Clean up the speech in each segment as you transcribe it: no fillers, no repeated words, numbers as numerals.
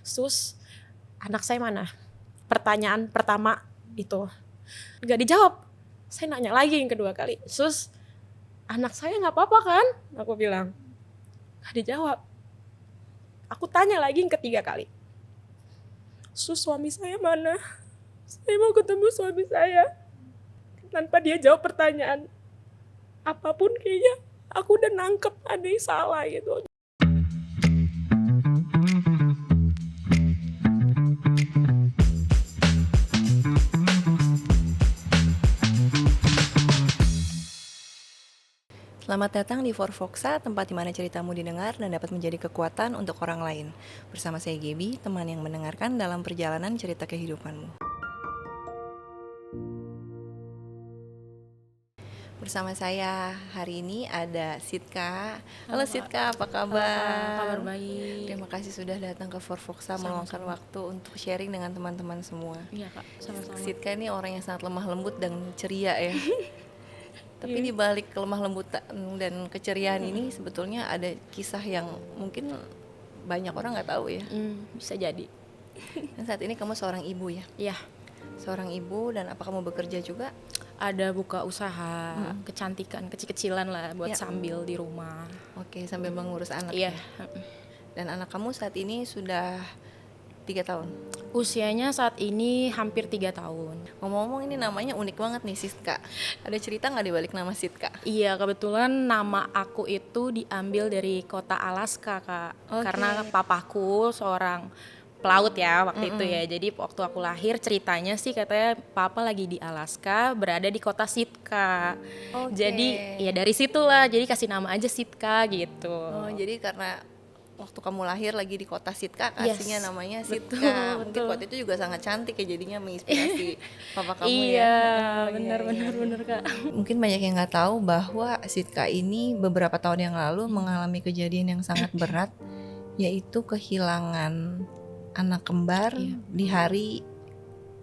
Sus, anak saya mana? Pertanyaan pertama itu gak dijawab. Saya nanya lagi yang kedua kali, sus, anak saya gak apa-apa kan? Aku bilang, gak dijawab. Aku tanya lagi yang ketiga kali, sus, suami saya mana? Saya mau ketemu suami saya. Tanpa dia jawab pertanyaan apapun, kayaknya aku udah nangkep ada yang salah gitu. Selamat datang di Forfoxa, tempat di mana ceritamu didengar dan dapat menjadi kekuatan untuk orang lain. Bersama saya Gaby, teman yang mendengarkan dalam perjalanan cerita kehidupanmu. Bersama saya hari ini ada Sitka. Halo Sitka, apa kabar? Kabar baik. Terima kasih sudah datang ke Forfoxa, meluangkan waktu untuk sharing dengan teman-teman semua. Iya Kak, sama-sama. Sitka ini orang yang sangat lemah lembut dan ceria ya. Tapi di balik kelemah lembutan dan keceriaan ini sebetulnya ada kisah yang mungkin banyak orang nggak tahu ya. Bisa jadi. Dan saat ini kamu seorang ibu ya? Iya. Seorang ibu, dan apa kamu bekerja juga? Ada buka usaha kecantikan kecil-kecilan lah buat sambil di rumah. Oke, sambil mengurus anak. Iya. Ya? Dan anak kamu saat ini sudah 3 tahun? Usianya saat ini hampir 3 tahun. Ngomong-ngomong, ini namanya unik banget nih, Sitka. Ada cerita nggak dibalik nama Sitka? Iya, kebetulan nama aku itu diambil dari kota Alaska, Kak. Oke. Karena papaku seorang pelaut ya waktu itu ya. Jadi waktu aku lahir ceritanya sih katanya papa lagi di Alaska, berada di kota Sitka. Oke. Jadi ya dari situlah, jadi kasih nama aja Sitka gitu. Oh, jadi karena waktu kamu lahir lagi di kota Sitka, kasihnya namanya Sitka. Betul. Mungkin waktu itu juga sangat cantik ya, jadinya menginspirasi papa kamu ya. Iya, benar Kak. Mungkin banyak yang nggak tahu bahwa Sitka ini beberapa tahun yang lalu mengalami kejadian yang sangat berat, yaitu kehilangan anak kembar di hari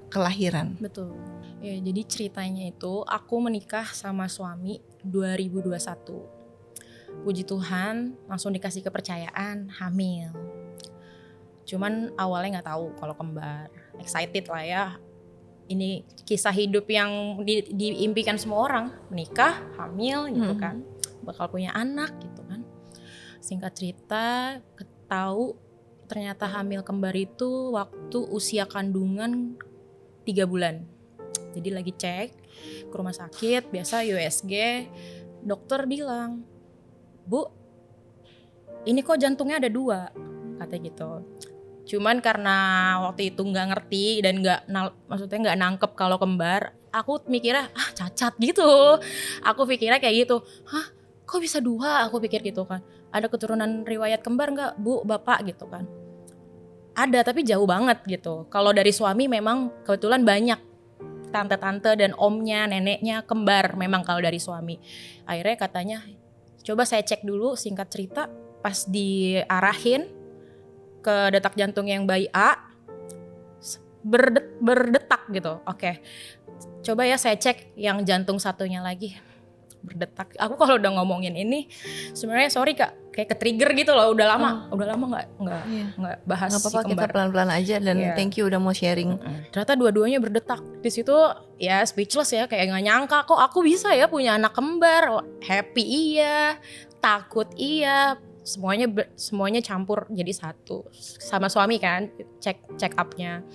kelahiran. Betul. Ya, jadi ceritanya itu aku menikah sama suami 2021. Puji Tuhan langsung dikasih kepercayaan hamil. Cuman awalnya nggak tahu kalau kembar. Excited lah ya. Ini kisah hidup yang diimpikan semua orang, menikah, hamil gitu kan, bakal punya anak gitu kan. Singkat cerita, tahu ternyata hamil kembar itu waktu usia kandungan 3 bulan. Jadi lagi cek ke rumah sakit, biasa USG, dokter bilang, Bu, ini kok jantungnya ada 2, katanya gitu. Cuman karena waktu itu nggak ngerti dan maksudnya nggak nangkep kalau kembar, aku mikirnya cacat gitu. Aku pikirnya kayak gitu, kok bisa 2? Aku pikir gitu kan. Ada keturunan riwayat kembar nggak, Bu, Bapak gitu kan? Ada, tapi jauh banget gitu. Kalau dari suami memang kebetulan banyak tante-tante dan omnya, neneknya kembar memang kalau dari suami. Akhirnya katanya, coba saya cek dulu, singkat cerita pas diarahin ke detak jantung yang bayi A berdetak gitu. Oke. Coba ya saya cek yang jantung satunya lagi berdetak. Aku kalau udah ngomongin ini sebenarnya sorry Kak, kayak ke-trigger gitu loh. Udah lama nggak bahas nggak apa-apa, si kembar. kita pelan-pelan aja dan thank you udah mau sharing. Ternyata dua-duanya berdetak. Di situ ya speechless ya, kayak nggak nyangka kok aku bisa ya punya anak kembar. Happy iya, takut iya, semuanya campur jadi satu. Sama suami kan, check up-nya.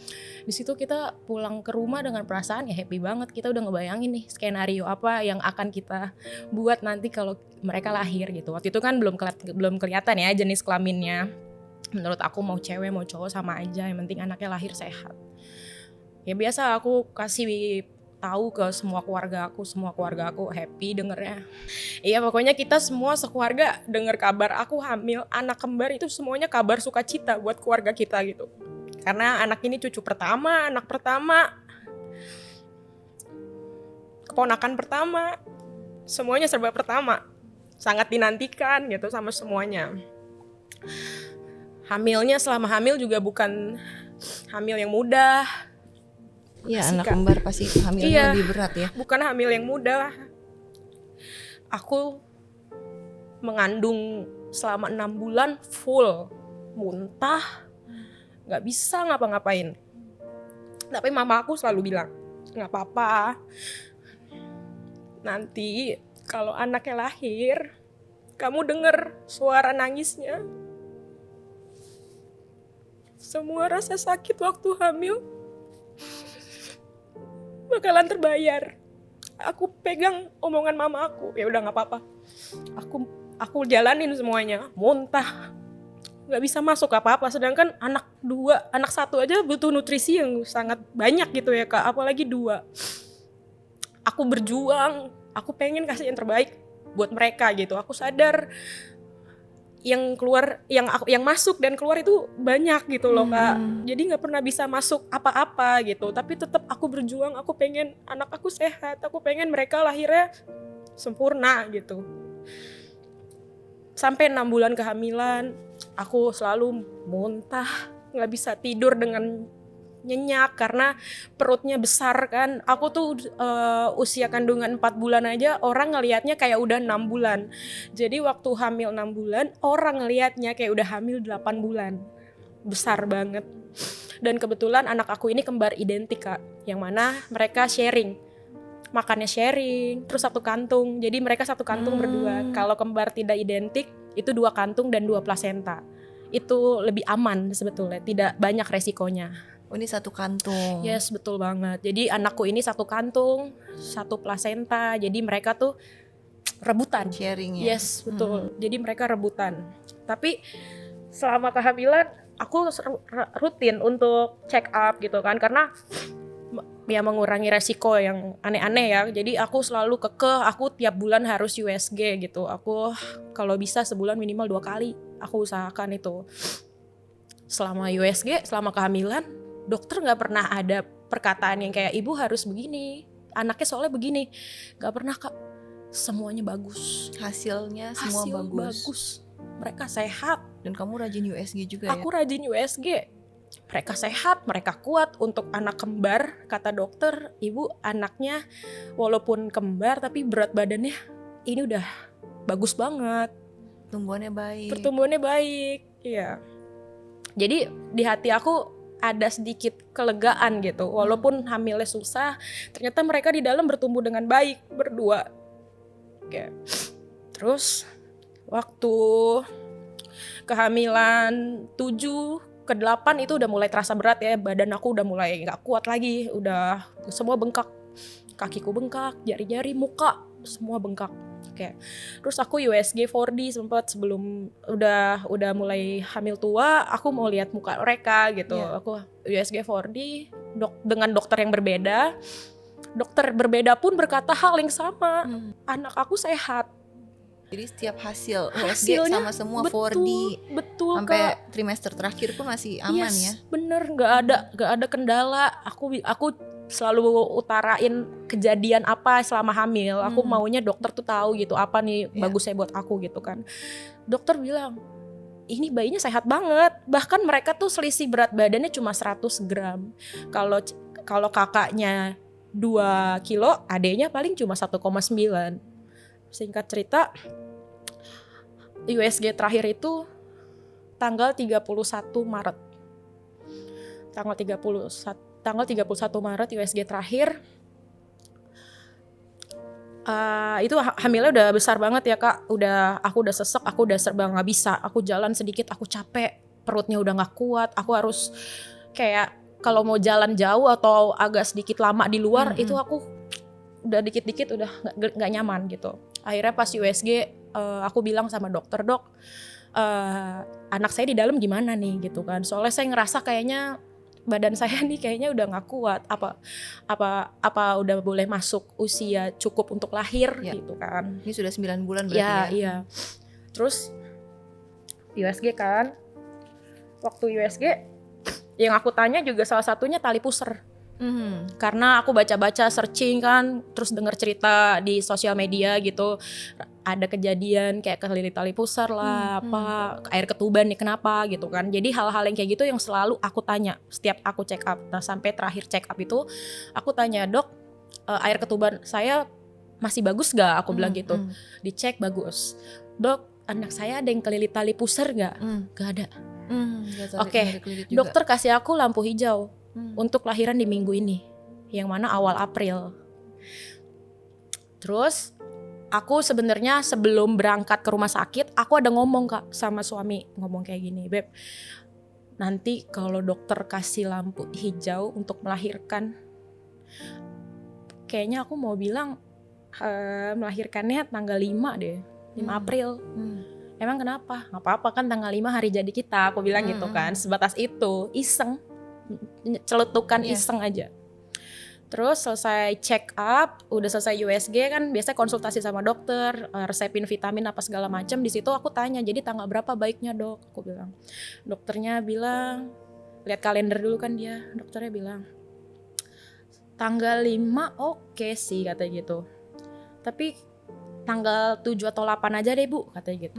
Di situ kita pulang ke rumah dengan perasaan ya happy banget. Kita udah ngebayangin nih skenario apa yang akan kita buat nanti kalau mereka lahir gitu. Waktu itu kan belum kelihatan ya jenis kelaminnya. Menurut aku mau cewek mau cowok sama aja, yang penting anaknya lahir sehat. Ya biasa aku kasih tahu ke semua keluarga aku happy dengernya. Iya, pokoknya kita semua sekeluarga denger kabar aku hamil anak kembar itu semuanya kabar sukacita buat keluarga kita gitu. Karena anak ini cucu pertama, anak pertama, keponakan pertama, semuanya serba pertama. Sangat dinantikan gitu sama semuanya. Hamilnya selama hamil juga bukan hamil yang mudah. Iya, anak kembar pasti hamilnya lebih berat ya. Bukan hamil yang mudah. Aku mengandung selama 6 bulan full, muntah, nggak bisa ngapa-ngapain. Tapi mama aku selalu bilang, nggak apa-apa, nanti kalau anaknya lahir, kamu denger suara nangisnya, semua rasa sakit waktu hamil bakalan terbayar. Aku pegang omongan mama aku, ya udah nggak apa-apa. Aku jalanin semuanya, muntah, nggak bisa masuk apa-apa. Sedangkan anak satu aja butuh nutrisi yang sangat banyak gitu ya Kak, apalagi 2. Aku berjuang, aku pengen kasih yang terbaik buat mereka gitu. Aku sadar yang keluar, yang masuk dan keluar itu banyak gitu loh Kak. Jadi nggak pernah bisa masuk apa-apa gitu. Tapi tetap aku berjuang. Aku pengen anak aku sehat. Aku pengen mereka lahirnya sempurna gitu. Sampai 6 bulan kehamilan, aku selalu muntah, nggak bisa tidur dengan nyenyak karena perutnya besar kan. Aku tuh usia kandungan 4 bulan aja orang ngelihatnya kayak udah 6 bulan. Jadi waktu hamil 6 bulan orang ngelihatnya kayak udah hamil 8 bulan. Besar banget. Dan kebetulan anak aku ini kembar identik Kak, yang mana mereka sharing. Makannya sharing, terus satu kantung. Jadi mereka satu kantung berdua. Kalau kembar tidak identik itu 2 kantung dan 2 plasenta. Itu lebih aman sebetulnya, tidak banyak resikonya. Oh, ini satu kantung. Yes, betul banget. Jadi anakku ini satu kantung, 1 plasenta. Jadi mereka tuh rebutan. Sharing ya. Yes, betul. Jadi mereka rebutan. Tapi selama kehamilan aku rutin untuk check up gitu kan, karena ya mengurangi resiko yang aneh-aneh ya. Jadi aku selalu aku tiap bulan harus USG gitu. Aku kalau bisa sebulan minimal 2 kali. Aku usahakan itu. Selama USG, selama kehamilan, dokter nggak pernah ada perkataan yang kayak ibu harus begini, anaknya soalnya begini. Nggak pernah Kak. Semuanya bagus. Hasilnya semua bagus. Mereka sehat. Dan kamu rajin USG juga ya? Aku rajin USG. Mereka sehat, mereka kuat. Untuk anak kembar, kata dokter, ibu anaknya walaupun kembar tapi berat badannya ini udah bagus banget. Pertumbuhannya baik. Pertumbuhannya baik, iya. Jadi di hati aku ada sedikit kelegaan gitu. Walaupun hamilnya susah, ternyata mereka di dalam bertumbuh dengan baik berdua. Oke. Terus waktu kehamilan 7 ke 8 itu udah mulai terasa berat ya. Badan aku udah mulai gak kuat lagi. Udah semua bengkak. Kakiku bengkak, jari-jari, muka semua bengkak. Oke. Terus aku USG 4D sempat sebelum udah mulai hamil tua, aku mau lihat muka mereka gitu. Yeah. Aku USG 4D dengan dokter yang berbeda. Dokter berbeda pun berkata hal yang sama. Anak aku sehat. Jadi setiap hasil USG sama semua 4D. Betul sampai Kak. trimester terakhir pun masih aman ya. Bener, nggak ada kendala. Aku selalu utarain kejadian apa selama hamil. Aku maunya dokter tuh tahu gitu apa nih bagusnya buat aku gitu kan. Dokter bilang ini bayinya sehat banget. Bahkan mereka tuh selisih berat badannya cuma 100 gram. Kalau kakaknya 2 kilo, adeknya paling cuma 1,9. Singkat cerita, USG terakhir itu tanggal 31 Maret. Tanggal 31 Maret USG terakhir. Itu hamilnya udah besar banget ya Kak. Aku udah sesek, aku udah serba gak bisa. Aku jalan sedikit, aku capek. Perutnya udah gak kuat. Aku harus kayak kalau mau jalan jauh atau agak sedikit lama di luar, itu aku udah dikit-dikit udah gak nyaman gitu. Akhirnya pas USG aku bilang sama dokter, dok, anak saya di dalam gimana nih gitu kan. Soalnya saya ngerasa kayaknya badan saya nih kayaknya udah gak kuat. Apa udah boleh masuk usia cukup untuk lahir gitu kan. Ini sudah 9 bulan berarti ya? Iya. Terus USG kan. Waktu USG yang aku tanya juga salah satunya tali pusar. Karena aku baca-baca searching kan, terus denger cerita di sosial media gitu, ada kejadian kayak kelilit tali pusar lah, air ketuban nih kenapa gitu kan. Jadi hal-hal yang kayak gitu yang selalu aku tanya setiap aku check up. Nah sampai terakhir check up itu aku tanya, dok, air ketuban saya masih bagus gak? Aku bilang gitu. Dicek bagus. Dok, anak saya ada yang kelilit tali pusar gak? Gak ada. Oke, dokter kasih aku lampu hijau untuk lahiran di minggu ini, yang mana awal April. Terus aku sebenarnya sebelum berangkat ke rumah sakit, aku ada ngomong Kak sama suami, ngomong kayak gini, Beb, nanti kalau dokter kasih lampu hijau untuk melahirkan, kayaknya aku mau bilang melahirkannya tanggal 5 deh, 5 April. Emang kenapa? Gak apa-apa kan tanggal 5 hari jadi kita, aku bilang gitu kan, sebatas itu, iseng, celetukan iseng aja. Terus selesai check up, udah selesai USG kan biasanya konsultasi sama dokter, resepin vitamin apa segala macam. Di situ aku tanya, jadi tanggal berapa baiknya dok? Aku bilang. Dokternya bilang, lihat kalender dulu kan dia. Dokternya bilang, tanggal 5 oke sih katanya gitu. Tapi tanggal 7 atau 8 aja deh bu, katanya gitu.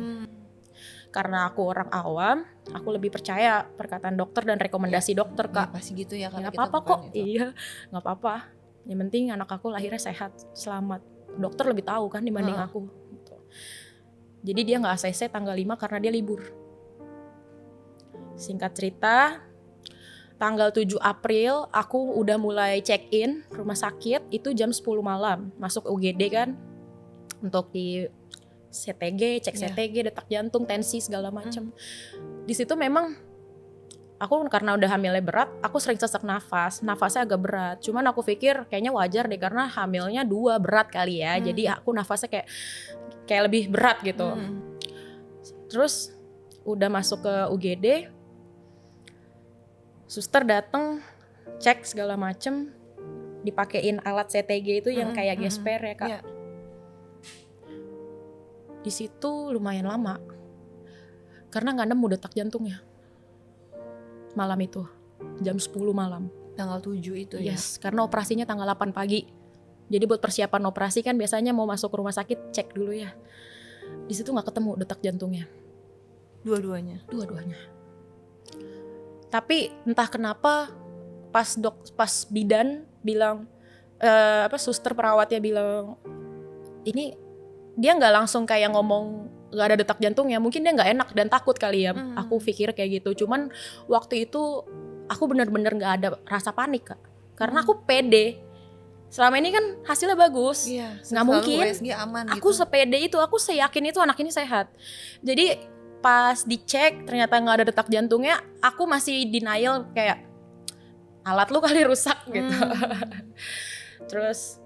Karena aku orang awam, aku lebih percaya perkataan dokter dan rekomendasi dokter Kak. Ya, pasti gitu ya. Nggak apa-apa kok, iya nggak apa-apa. Yang penting anak aku lahirnya sehat, selamat. Dokter lebih tahu kan dibanding aku. Gitu. Jadi dia nggak ACC tanggal 5 karena dia libur. Singkat cerita, tanggal 7 April aku udah mulai check in rumah sakit, itu jam 10 malam. Masuk UGD kan, untuk di CTG, cek CTG, detak jantung, tensi segala macam. Di situ memang aku karena udah hamilnya berat, aku sering sesak nafas, nafasnya agak berat. Cuman aku pikir kayaknya wajar deh karena hamilnya 2 berat kali ya. Jadi aku nafasnya kayak lebih berat gitu. Terus udah masuk ke UGD, suster dateng, cek segala macem, dipakein alat CTG itu yang kayak gesper ya Kak. Di situ lumayan lama karena nggak nemu detak jantungnya malam itu jam 10 malam tanggal 7 itu ya. Yes, karena operasinya tanggal 8 pagi. Jadi buat persiapan operasi kan biasanya mau masuk ke rumah sakit cek dulu ya. Di situ nggak ketemu detak jantungnya. Dua-duanya. Tapi entah kenapa pas bidan bilang suster perawatnya bilang ini, dia nggak langsung kayak ngomong nggak ada detak jantungnya, mungkin dia nggak enak dan takut kali ya. Aku pikir kayak gitu. Cuman waktu itu aku benar-benar nggak ada rasa panik Kak, karena aku pede. Selama ini kan hasilnya bagus, nggak mungkin. USG aman Aku gitu. sepede itu, aku seyakin itu anak ini sehat. Jadi pas dicek ternyata nggak ada detak jantungnya, aku masih denial kayak alat lu kali rusak gitu. Terus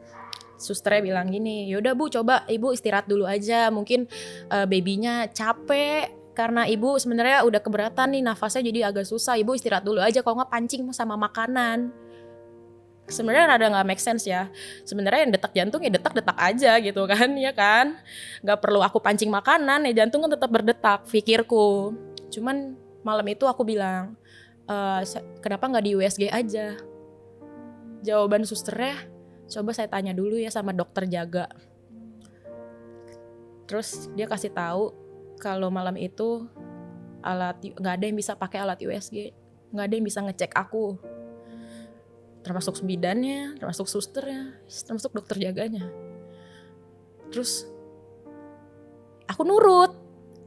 susternya bilang gini, yaudah bu coba ibu istirahat dulu aja, mungkin babynya capek karena ibu sebenarnya udah keberatan nih nafasnya jadi agak susah, ibu istirahat dulu aja, kalau nggak pancing sama makanan. Sebenarnya rada nggak make sense ya, sebenarnya yang detak jantung ya detak aja gitu kan, ya kan, nggak perlu aku pancing makanan ya, jantung kan tetap berdetak, pikirku. Cuman malam itu aku bilang, kenapa nggak di USG aja? Jawaban susternya, coba saya tanya dulu ya sama dokter jaga. Terus dia kasih tahu kalau malam itu nggak ada yang bisa pakai alat USG, nggak ada yang bisa ngecek aku, termasuk bidannya, termasuk susternya, termasuk dokter jaganya. Terus aku nurut,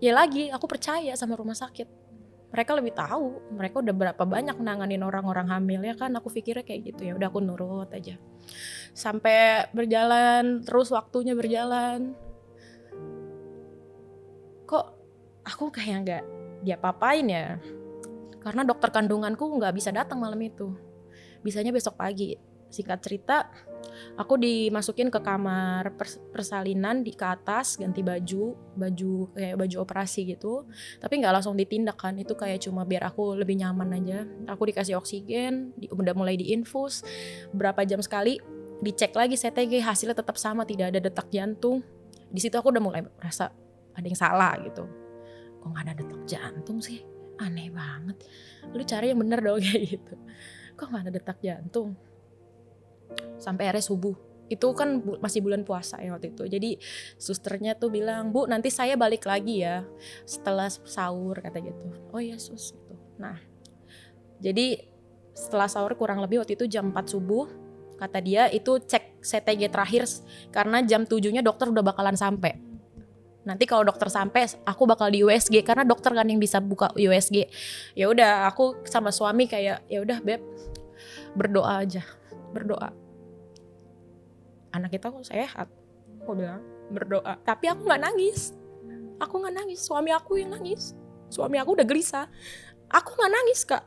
ya lagi aku percaya sama rumah sakit. Mereka lebih tahu, mereka udah berapa banyak nanganin orang-orang hamil ya kan, aku pikirnya kayak gitu, ya udah aku nurut aja. Sampai berjalan, terus waktunya berjalan. Kok aku kayak nggak diapa-apain ya? Karena dokter kandunganku nggak bisa datang malam itu, bisanya besok pagi. Singkat cerita, aku dimasukin ke kamar persalinan ke atas, ganti baju kayak baju operasi gitu. Tapi nggak langsung ditindak kan, itu kayak cuma biar aku lebih nyaman aja. Aku dikasih oksigen, udah mulai diinfus, berapa jam sekali dicek lagi CTG, hasilnya tetap sama, tidak ada detak jantung. Di situ aku udah mulai merasa ada yang salah gitu. Kok nggak ada detak jantung sih? Aneh banget. Lu cari yang bener dong kayak gitu. Kok nggak ada detak jantung? Sampai akhirnya subuh. Itu kan masih bulan puasa ya waktu itu. Jadi susternya tuh bilang, "Bu, nanti saya balik lagi ya setelah sahur," kata gitu. Oh iya sus gitu. Nah, jadi setelah sahur kurang lebih waktu itu jam 4 subuh, kata dia itu cek CTG terakhir karena jam 7-nya dokter udah bakalan sampai. Nanti kalau dokter sampai aku bakal di USG karena dokter kan yang bisa buka USG. Ya udah aku sama suami kayak ya udah beb, berdoa aja, berdoa. Anak kita kok sehat, aku bilang berdoa. Tapi aku nggak nangis, suami aku yang nangis. Suami aku udah gelisah, aku nggak nangis kak,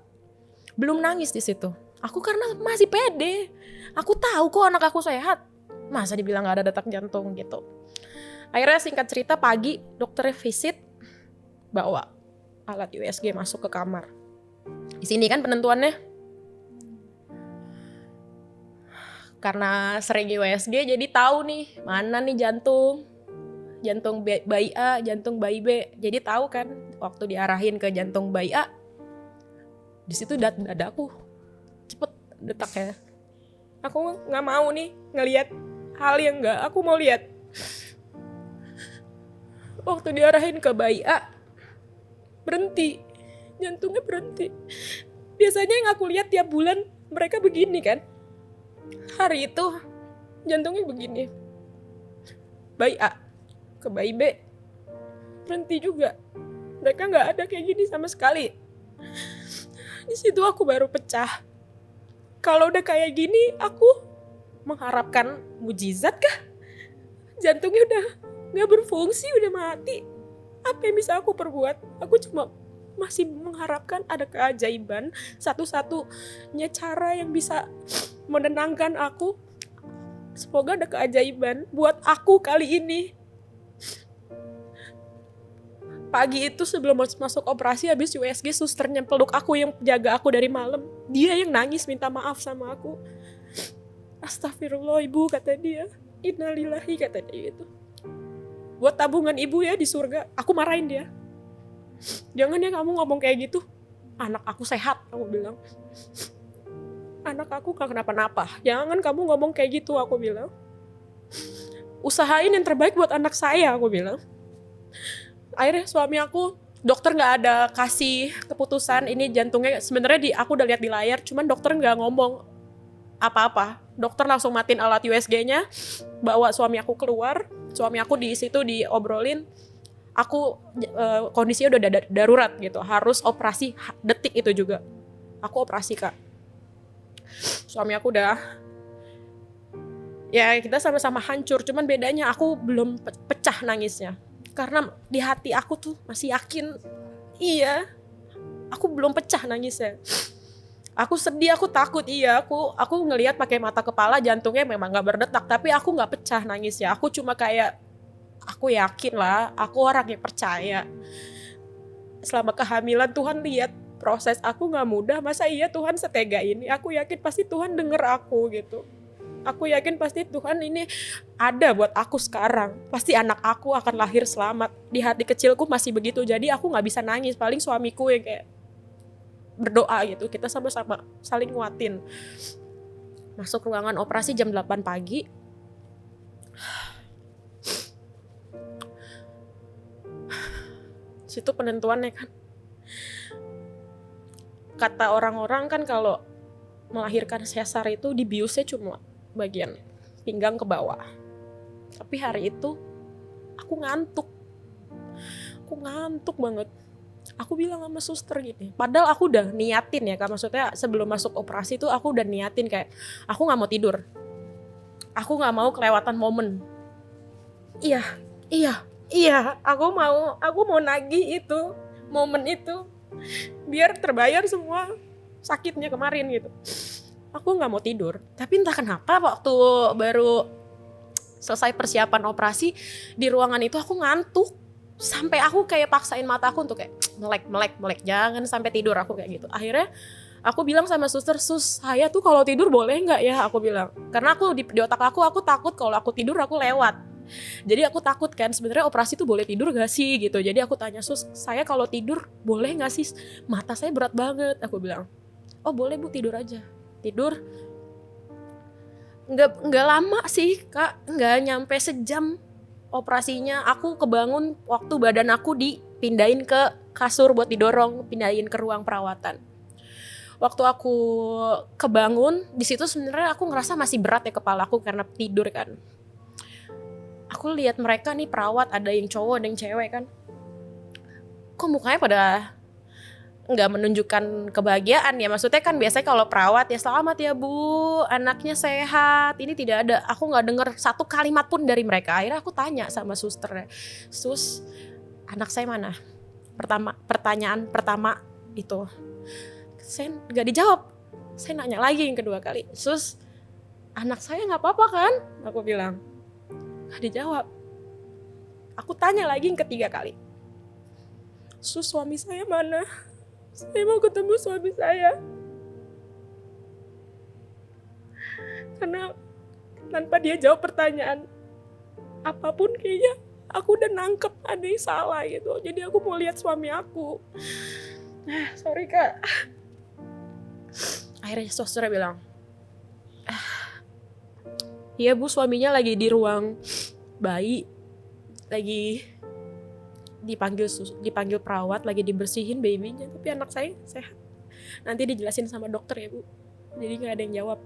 belum nangis di situ. Aku karena masih pede, aku tahu kok anak aku sehat, masa dibilang nggak ada detak jantung gitu. Akhirnya singkat cerita pagi dokternya visit, bawa alat USG masuk ke kamar. Di sini kan penentuannya, karena sering USG jadi tahu nih mana nih jantung bayi A, jantung bayi B. Jadi tahu kan waktu diarahin ke jantung bayi A, di situ dadaku cepet detaknya. Aku nggak mau nih ngelihat hal yang nggak aku mau lihat. Waktu diarahin ke bayi A, berhenti, jantungnya berhenti. Biasanya yang aku lihat tiap bulan mereka begini kan. Hari itu jantungnya begini. Bayi A ke bayi B, berhenti juga. Mereka nggak ada kayak gini sama sekali. Di situ aku baru pecah. Kalau udah kayak gini, aku mengharapkan mujizat kah? Jantungnya udah nggak berfungsi, udah mati. Apa yang bisa aku perbuat? Aku cuma masih mengharapkan ada keajaiban. Satu-satunya cara yang bisa menenangkan aku, semoga ada keajaiban buat aku kali ini. Pagi itu sebelum masuk operasi habis USG, susternya peluk aku yang jaga aku dari malam. Dia yang nangis minta maaf sama aku. Astagfirullah ibu, kata dia. Innalillahi, kata dia itu. Buat tabungan ibu ya di surga. Aku marahin dia. Jangan ya kamu ngomong kayak gitu. Anak aku sehat, aku bilang. Anak aku gak kenapa-napa. Jangan kamu ngomong kayak gitu, aku bilang. Usahain yang terbaik buat anak saya, aku bilang. Akhirnya suami aku, dokter nggak ada kasih keputusan ini jantungnya. Sebenarnya aku udah lihat di layar, cuman dokter nggak ngomong apa-apa. Dokter langsung matiin alat USG-nya, bawa suami aku keluar. Suami aku di situ diobrolin. Aku kondisinya udah darurat gitu, harus operasi detik itu juga. Aku operasi kak. Suami aku udah, ya kita sama-sama hancur. Cuman bedanya aku belum pecah nangisnya. Karena di hati aku tuh masih yakin, iya, aku belum pecah nangisnya. Aku sedih, aku takut, iya, aku ngelihat pakai mata kepala jantungnya memang nggak berdetak, tapi aku nggak pecah nangisnya. Aku cuma kayak, aku yakin lah, aku orang yang percaya. Selama kehamilan Tuhan lihat proses aku nggak mudah, masa iya Tuhan setega ini? Aku yakin pasti Tuhan denger aku gitu. Aku yakin pasti Tuhan ini ada buat aku sekarang. Pasti anak aku akan lahir selamat. Di hati kecilku masih begitu. Jadi aku gak bisa nangis. Paling suamiku yang kayak berdoa gitu. Kita sama-sama saling nguatin. Masuk ruangan operasi jam 8 pagi. Situ penentuannya kan. Kata orang-orang kan kalau melahirkan sesar itu dibiusnya cuma bagian pinggang ke bawah. Tapi hari itu aku ngantuk banget. Aku bilang sama suster gini, padahal aku udah niatin ya kak, maksudnya sebelum masuk operasi itu aku udah niatin kayak aku gak mau tidur, aku gak mau kelewatan momen. Iya, aku mau nagih itu momen itu biar terbayar semua sakitnya kemarin gitu. Aku gak mau tidur, tapi entah kenapa waktu baru selesai persiapan operasi di ruangan itu aku ngantuk. Sampai aku kayak paksain mata aku untuk kayak melek, jangan sampai tidur, aku kayak gitu. Akhirnya aku bilang sama suster, sus saya tuh kalau tidur boleh gak ya, aku bilang. Karena aku di otak aku takut kalau aku tidur aku lewat. Jadi aku takut kan sebenarnya operasi tuh boleh tidur gak sih gitu. Jadi aku tanya, sus saya kalau tidur boleh gak sih, mata saya berat banget, aku bilang. Oh boleh bu, tidur aja. Tidur nggak lama sih kak, nggak nyampe sejam operasinya. Aku kebangun waktu badan aku dipindahin ke kasur buat didorong, pindahin ke ruang perawatan. Waktu aku kebangun di situ sebenarnya aku ngerasa masih berat ya kepala aku karena tidur kan. Aku aku lihat mereka nih perawat, ada yang cowok ada yang cewek kan, kok mukanya pada nggak menunjukkan kebahagiaan ya. Maksudnya kan biasanya kalau perawat ya selamat ya bu, anaknya sehat. Ini tidak ada, aku nggak dengar satu kalimat pun dari mereka. Akhirnya aku tanya sama suster, sus anak saya mana? Pertanyaan pertama itu saya nggak dijawab. Saya nanya lagi yang kedua kali, sus anak saya nggak apa-apa kan? Aku bilang nggak dijawab. Aku tanya lagi yang ketiga kali, sus suami saya mana? Saya mau ketemu suami saya. Karena tanpa dia jawab pertanyaan apapun kayaknya aku udah nangkep ada yang salah gitu. Jadi aku mau lihat suami aku. Sorry kak. Akhirnya susternya bilang, iya bu, suaminya lagi di ruang bayi, lagi dipanggil perawat, lagi dibersihin babynya, tapi anak saya sehat. Nanti dijelasin sama dokter ya bu. Jadi nggak ada yang jawab.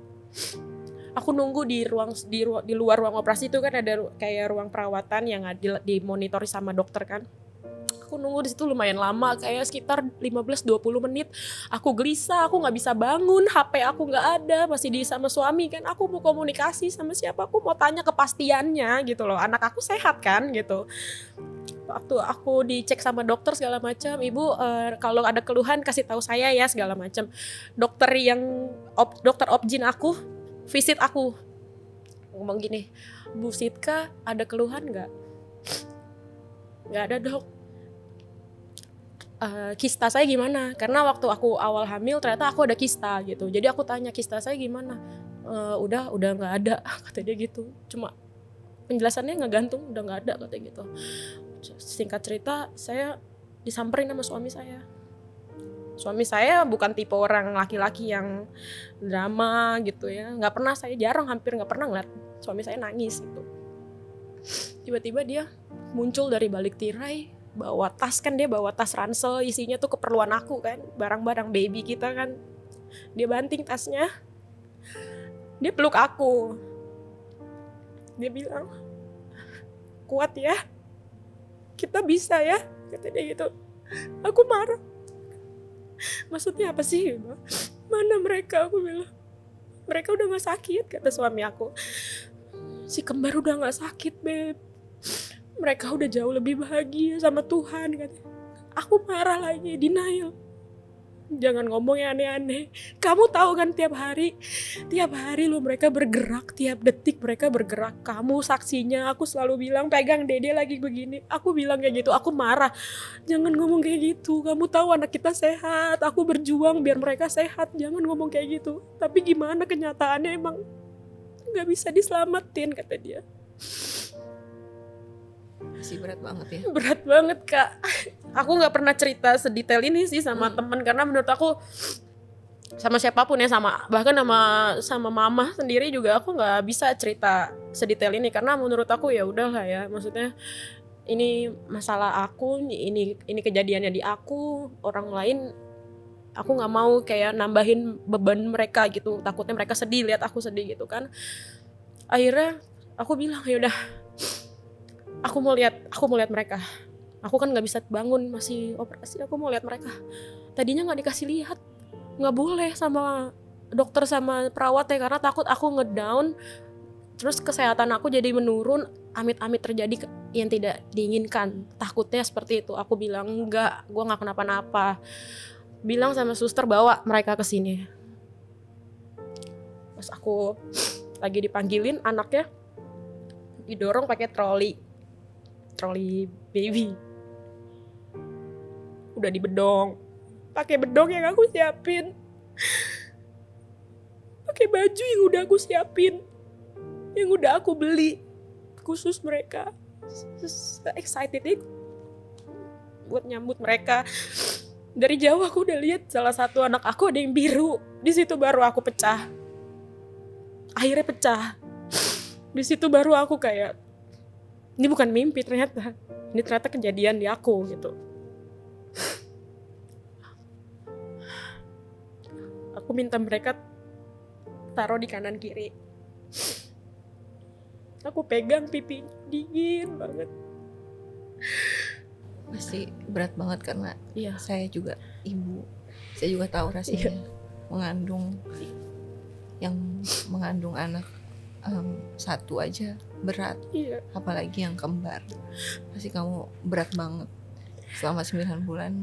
Aku nunggu di luar ruang operasi itu kan ada kayak ruang perawatan yang dimonitori sama dokter kan. Aku nunggu di situ lumayan lama, kayak sekitar 15-20 menit. Aku gelisah, aku nggak bisa bangun, HP aku nggak ada, masih sama suami kan. Aku mau komunikasi sama siapa, aku mau tanya kepastiannya gitu loh. Anak aku sehat kan gitu. Waktu aku dicek sama dokter segala macam, ibu kalau ada keluhan kasih tahu saya ya segala macam. Dokter obgyn aku visit aku ngomong gini, Bu Sitka ada keluhan nggak? Nggak ada dok. Kista saya gimana? Karena waktu aku awal hamil ternyata aku ada kista gitu. Jadi aku tanya kista saya gimana? Udah nggak ada kata dia gitu. Cuma penjelasannya nggak gantung, udah nggak ada kata gitu. Singkat cerita, saya disamperin sama suami saya. Suami saya bukan tipe orang laki-laki yang drama gitu ya. Hampir nggak pernah ngeliat suami saya nangis gitu. Tiba-tiba dia muncul dari balik tirai, bawa tas ransel, isinya tuh keperluan aku kan, barang-barang baby kita kan. Dia banting tasnya, dia peluk aku. Dia bilang, kuat ya, kita bisa ya, kata dia gitu. Aku marah. Maksudnya apa sih? Mana mereka? Aku bilang, mereka udah gak sakit, kata suami aku. Si kembar udah gak sakit, beb. Mereka udah jauh lebih bahagia sama Tuhan, kata. Aku marah lagi, denial. Jangan ngomong yang aneh-aneh. Kamu tahu kan tiap hari lo mereka bergerak, tiap detik mereka bergerak. Kamu saksinya, aku selalu bilang pegang dede lagi begini. Aku bilang kayak gitu, aku marah. Jangan ngomong kayak gitu. Kamu tahu anak kita sehat. Aku berjuang biar mereka sehat. Jangan ngomong kayak gitu. Tapi gimana kenyataannya emang gak bisa diselamatin, kata dia. Masih berat banget ya. Berat banget kak. Aku nggak pernah cerita sedetail ini sih sama teman, karena menurut aku sama siapapun ya, bahkan sama mama sendiri juga aku nggak bisa cerita sedetail ini, karena menurut aku ya udahlah ya, maksudnya ini masalah aku, ini kejadiannya di aku, orang lain aku nggak mau kayak nambahin beban mereka gitu, takutnya mereka sedih lihat aku sedih gitu kan. Akhirnya aku bilang ya udah, aku mau lihat mereka. Aku kan nggak bisa bangun, masih operasi. Aku mau lihat mereka. Tadinya nggak dikasih lihat, nggak boleh sama dokter sama perawat ya, karena takut aku ngedown, terus kesehatan aku jadi menurun, amit-amit terjadi yang tidak diinginkan. Takutnya seperti itu. Aku bilang enggak, gue nggak kenapa-napa. Bilang sama suster bawa mereka ke sini. Pas aku lagi dipanggilin, anaknya didorong pakai troli baby. Udah dibedong, pakai bedong yang aku siapin, pakai baju yang udah aku siapin, yang udah aku beli khusus mereka. Excited itu buat nyambut mereka. Dari jauh aku udah lihat salah satu anak aku ada yang biru. Di situ baru aku pecah. Akhirnya pecah. Di situ baru aku kayak, ini bukan mimpi ternyata. Ini ternyata kejadian di aku gitu. Aku minta mereka taruh di kanan kiri. Aku pegang pipinya, dingin banget. Pasti berat banget karena Iya. saya juga ibu, saya juga tahu rasanya mengandung, yang mengandung anak satu aja berat, Iya. apalagi yang kembar. Pasti kamu berat banget selama 9 bulan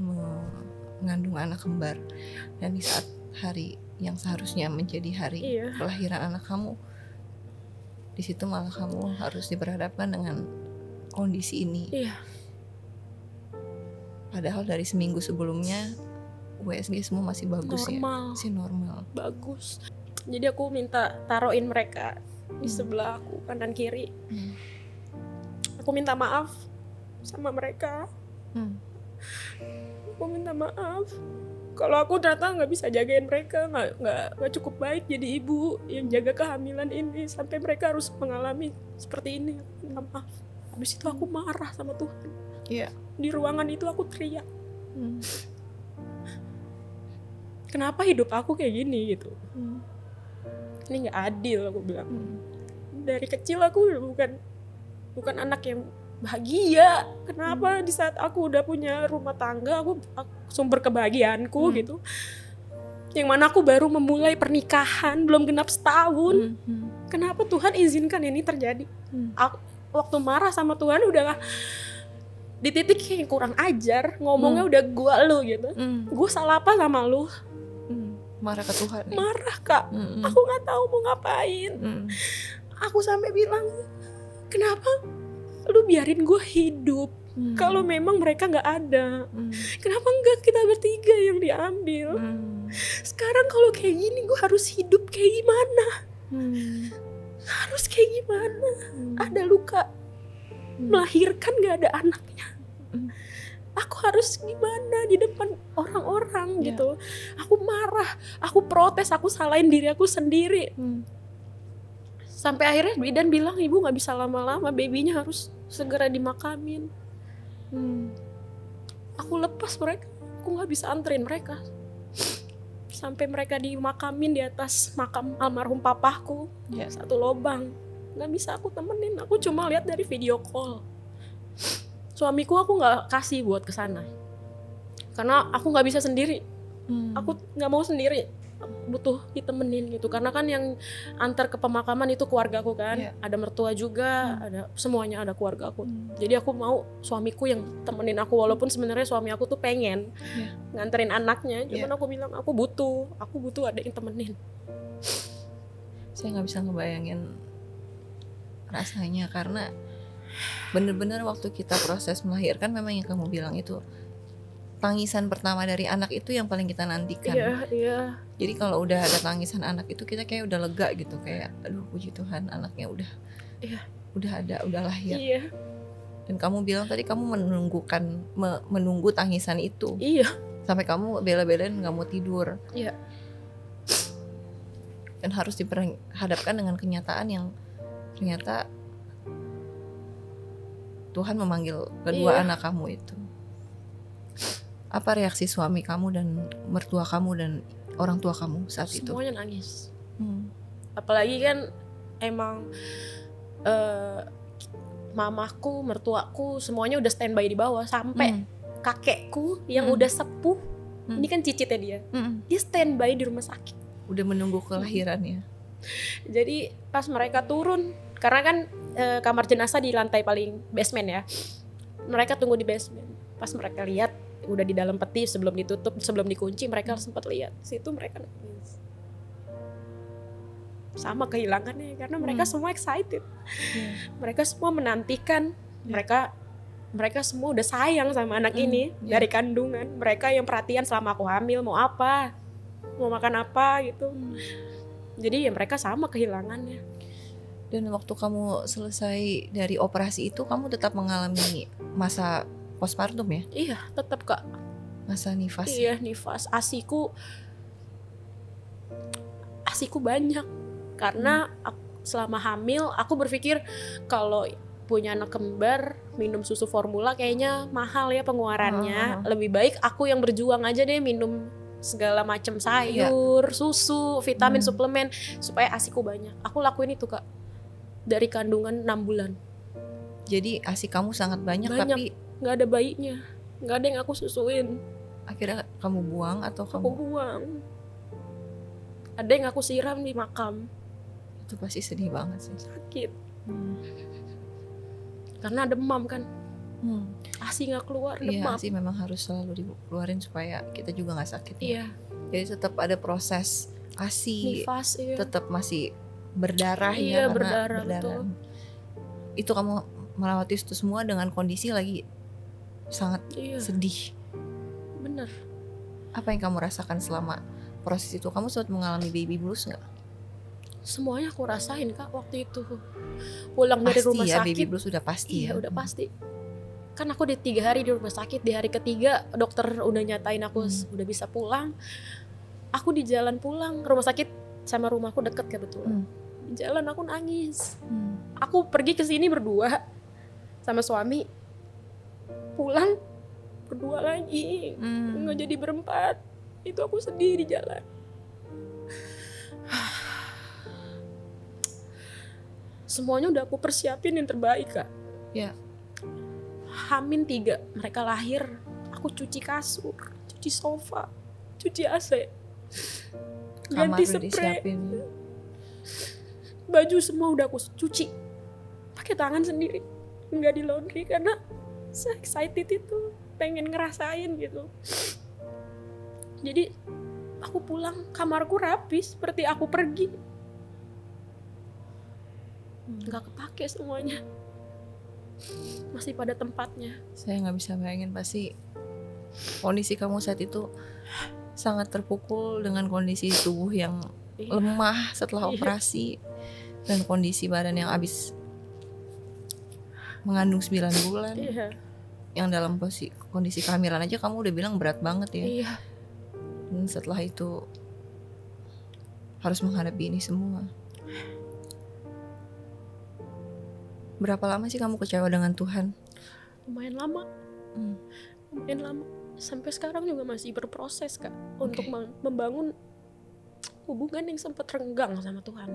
mengandung anak kembar, dan di saat hari yang seharusnya menjadi hari Iya. kelahiran anak kamu, di situ malah kamu harus diperhadapkan dengan kondisi ini. Iya. Padahal dari seminggu sebelumnya USG semua masih bagus, Normal. ya, masih normal. Bagus. Jadi aku minta taruhin mereka di sebelah aku, kanan kiri. Aku minta maaf sama mereka. Aku minta maaf kalau aku ternyata nggak bisa jagain mereka, nggak cukup baik jadi ibu yang jaga kehamilan ini sampai mereka harus mengalami seperti ini. Aku minta maaf. Habis itu aku marah sama Tuhan. Iya. Di ruangan itu aku teriak, kenapa hidup aku kayak gini gitu. Ini nggak adil, aku bilang. Dari kecil aku bukan anak yang bahagia. Kenapa di saat aku udah punya rumah tangga, aku sumber kebahagiaanku gitu, yang mana aku baru memulai pernikahan belum genap setahun. Kenapa Tuhan izinkan ini terjadi? Aku waktu marah sama Tuhan udah di titik yang kurang ajar, ngomongnya udah gua lu gitu. Gue salah apa sama lu? Marah ke Tuhan, ya? Marah, Kak. Aku nggak tahu mau ngapain. Aku sampai bilang, kenapa lu biarin gue hidup kalau memang mereka nggak ada? Kenapa enggak kita bertiga yang diambil? Sekarang kalau kayak gini gue harus hidup kayak gimana? Harus kayak gimana? Ada luka melahirkan gak ada anaknya. Aku harus gimana di depan orang-orang gitu. Aku marah, aku protes, aku salahin diri aku sendiri. Sampai akhirnya bidan bilang, ibu gak bisa lama-lama, babynya harus segera dimakamin. Aku lepas mereka, aku gak bisa anterin mereka. Sampai mereka dimakamin di atas makam almarhum papahku, satu lobang. Gak bisa aku temenin, aku cuma lihat dari video call. Suamiku aku gak kasih buat kesana, karena aku gak bisa sendiri. Aku gak mau sendiri, butuh ditemenin gitu. Karena kan yang antar ke pemakaman itu keluargaku kan, ada mertua juga, ada semuanya, ada keluargaku. Jadi aku mau suamiku yang temenin aku, walaupun sebenarnya suami aku tuh pengen nganterin anaknya, cuman aku bilang aku butuh ada yang temenin. Saya nggak bisa ngebayangin rasanya, karena bener-bener waktu kita proses melahirkan, memang yang kamu bilang itu tangisan pertama dari anak itu yang paling kita nantikan. Iya. Jadi kalau udah ada tangisan anak itu, kita kayak udah lega gitu, kayak aduh puji Tuhan anaknya udah ada, udah lahir. Iya. Dan kamu bilang tadi kamu menunggu tangisan itu. Iya. Sampai kamu bela-belain nggak mau tidur. Iya. Dan harus diperhadapkan dengan kenyataan yang ternyata Tuhan memanggil kedua anak kamu itu. Apa reaksi suami kamu dan mertua kamu dan orang tua kamu saat itu? Semuanya nangis. Apalagi kan emang mamaku, mertuaku semuanya udah standby di bawah. Sampai kakekku yang udah sepuh, ini kan cicitnya dia, dia standby di rumah sakit. Udah menunggu kelahirannya. Jadi pas mereka turun, karena kan kamar jenazah di lantai paling basement ya, mereka tunggu di basement. Pas mereka lihat udah di dalam peti, sebelum ditutup, sebelum dikunci, mereka sempat lihat situ, mereka nangis. Sama kehilangannya, karena mereka semua excited. Mereka semua menantikan, mereka semua udah sayang sama anak ini dari kandungan. Mereka yang perhatian selama aku hamil, mau apa, mau makan apa gitu. Jadi ya mereka sama kehilangannya. Dan waktu kamu selesai dari operasi itu, kamu tetap mengalami masa postpartum ya? Iya, tetap Kak. Masa nifas. Iya, nifas. Asiku banyak. Karena selama hamil aku berpikir kalau punya anak kembar minum susu formula kayaknya mahal ya pengeluarannya. Lebih baik aku yang berjuang aja deh, minum segala macam sayur, susu, vitamin, suplemen supaya asiku banyak. Aku lakuin itu Kak. dari kandungan 6 bulan. Jadi ASI kamu sangat banyak. Banyak. Tapi Nggak ada bayinya, nggak ada yang aku susuin. akhirnya kamu buang atau Aku kamu buang. Ada yang aku siram di makam. itu pasti sedih banget sih. Sakit. Hmm. Karena demam kan. Hmm. ASI nggak keluar, Iya demam. sih, memang harus selalu dikeluarin supaya kita juga nggak sakit. Iya. Jadi tetap ada proses ASI, Nifas, iya. tetap masih berdarah Iya, ya, karena berdarah, betul. Itu kamu melewati itu semua dengan kondisi lagi sangat Iya, sedih. bener. Apa yang kamu rasakan selama proses itu? Kamu sempat mengalami baby blues nggak? Semuanya aku rasain Kak waktu itu. Pulang dari Pasti rumah ya, sakit. baby blues udah pasti Iya, ya. udah pasti. Kan aku di 3 hari di rumah sakit, di hari ketiga dokter udah nyatain aku udah bisa pulang. Aku di jalan pulang, rumah sakit sama rumahku deket kebetulan. Di jalan aku nangis. Aku pergi ke sini berdua sama suami. Pulang berdua lagi. Nggak jadi berempat. Itu aku sedih di jalan. Semuanya udah aku persiapin yang terbaik Kak. Ya. H-3 mereka lahir, aku cuci kasur, cuci sofa, cuci AC, Kamar ganti udah spray, disiapin. baju semua udah aku cuci pakai tangan sendiri, nggak di laundry karena saya excited itu, pengen ngerasain gitu. Jadi aku pulang, kamarku rapi seperti aku pergi, nggak kepake semuanya, masih pada tempatnya. Saya nggak bisa bayangin, pasti kondisi kamu saat itu sangat terpukul dengan kondisi tubuh yang Iya. lemah setelah Iya. operasi dan kondisi badan yang habis mengandung 9 bulan. Iya, Yang dalam kondisi kehamilan aja kamu udah bilang berat banget ya. iya. Dan setelah itu harus menghadapi ini semua. Berapa lama sih kamu kecewa dengan Tuhan? Lumayan lama. Lumayan lama. Sampai sekarang juga masih berproses Kak untuk membangun hubungan yang sempat renggang sama Tuhan.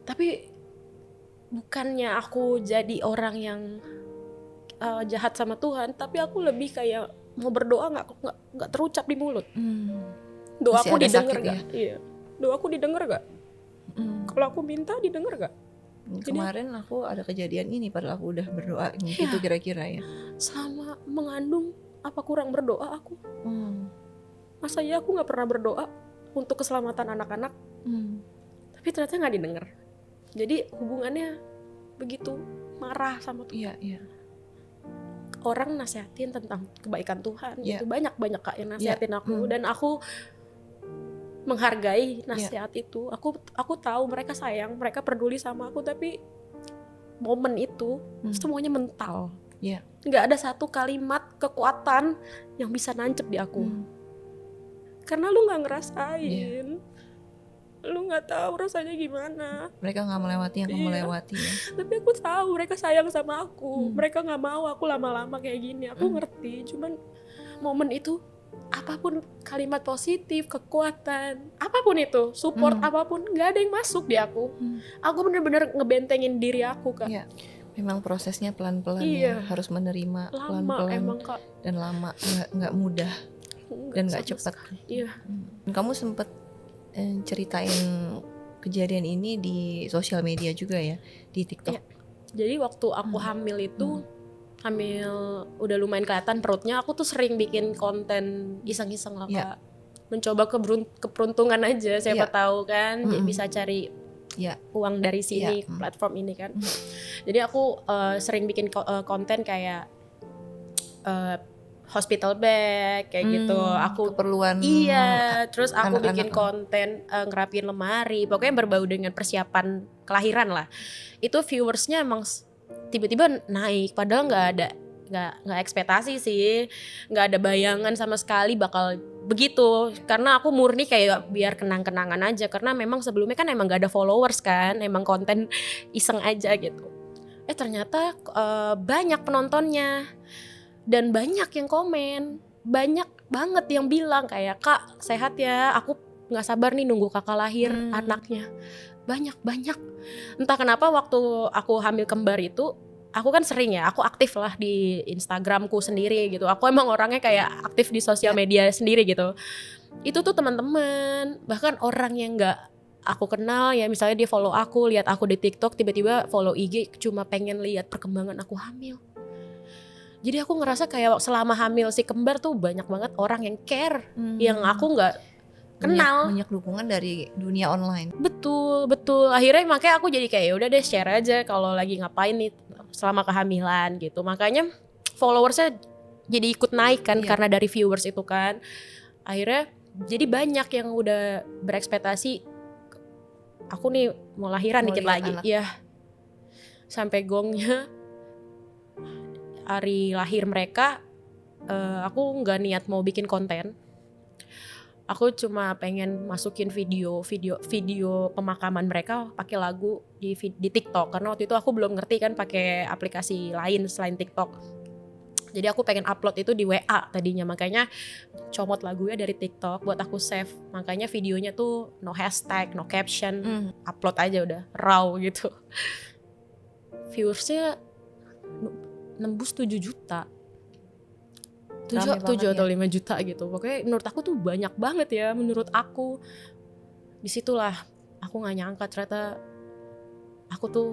Tapi bukannya aku jadi orang yang jahat sama Tuhan, tapi aku lebih kayak mau berdoa nggak terucap di mulut. Doaku Masih ada didengar sakit gak? Iya. Doaku didengar gak? Kalau aku minta didengar gak? Kemarin aku ada kejadian ini padahal aku udah berdoa gitu kira-kira ya. Selama mengandung apa kurang berdoa aku? Masa ya aku nggak pernah berdoa untuk keselamatan anak-anak? Tapi ternyata nggak didengar. Jadi hubungannya begitu marah sama Tuhan. Iya. Orang nasihatin tentang kebaikan Tuhan, Iya. itu banyak Kak yang nasihatin aku, dan aku menghargai nasihat itu. Aku tahu mereka sayang, mereka peduli sama aku, tapi momen itu semuanya mental. Iya. Nggak ada satu kalimat kekuatan yang bisa nancep di aku. Karena lu nggak ngerasain, lu nggak tahu rasanya gimana. Mereka nggak melewati yang kamu lewati ya. Tapi aku tahu mereka sayang sama aku. Mereka nggak mau aku lama-lama kayak gini. Aku ngerti. Cuman momen itu, apapun kalimat positif, kekuatan, apapun itu, support apapun, nggak ada yang masuk di aku. Aku bener-bener ngebentengin diri aku Kak. Iya. Memang prosesnya pelan-pelan Iya. ya, harus menerima Lama pelan-pelan emang Kak. dan lama, nggak mudah dan nggak sama cepat. sekali. Iya. Kamu sempet ceritain kejadian ini di sosial media juga ya, di TikTok. Iya. Jadi waktu aku hamil itu, hamil udah lumayan kelihatan perutnya, aku tuh sering bikin konten iseng-iseng lah Kak. Mencoba keberuntungan aja, siapa tahu kan bisa cari uang dari sini, platform ini kan. Jadi aku sering bikin konten kayak hospital bag kayak gitu. Aku keperluan. Terus aku anak-anak. bikin konten ngerapiin lemari, pokoknya berbau dengan persiapan kelahiran lah. Itu viewersnya emang tiba-tiba naik, padahal nggak ekspektasi sih, nggak ada bayangan sama sekali bakal begitu. Karena aku murni kayak biar kenang-kenangan aja, karena memang sebelumnya kan emang nggak ada followers kan, emang konten iseng aja gitu. Ternyata banyak penontonnya. Dan banyak yang komen, banyak banget yang bilang kayak, "Kak, sehat ya, aku gak sabar nih nunggu kakak lahir anaknya." banyak. Entah kenapa waktu aku hamil kembar itu, aku kan sering ya, aku aktif lah di Instagramku sendiri gitu. Aku emang orangnya kayak aktif di sosial media sendiri gitu. Itu tuh teman-teman, bahkan orang yang nggak aku kenal ya, misalnya dia follow aku, lihat aku di TikTok, tiba-tiba follow IG cuma pengen lihat perkembangan aku hamil. Jadi aku ngerasa kayak selama hamil si kembar tuh banyak banget orang yang care, yang aku nggak kenal. Banyak dukungan dari dunia online. Betul. Akhirnya makanya aku jadi kayak ya udah deh share aja kalau lagi ngapain nih selama kehamilan gitu. Makanya followersnya jadi ikut naik kan karena dari viewers itu kan. Akhirnya jadi banyak yang udah berekspektasi aku nih mau lahiran dikit lagi. Iya. Sampai gongnya hari lahir mereka, aku nggak niat mau bikin konten. Aku cuma pengen masukin video pemakaman mereka pakai lagu di TikTok, karena waktu itu aku belum ngerti kan pakai aplikasi lain selain TikTok. Jadi aku pengen upload itu di WA tadinya, makanya comot lagunya dari TikTok buat aku save. Makanya videonya tuh no hashtag, no caption, upload aja udah raw gitu. Viewersnya nembus 7 juta. 7 atau 5 juta gitu. Pokoknya menurut aku tuh banyak banget ya, menurut aku. Disitulah aku gak nyangka ternyata aku tuh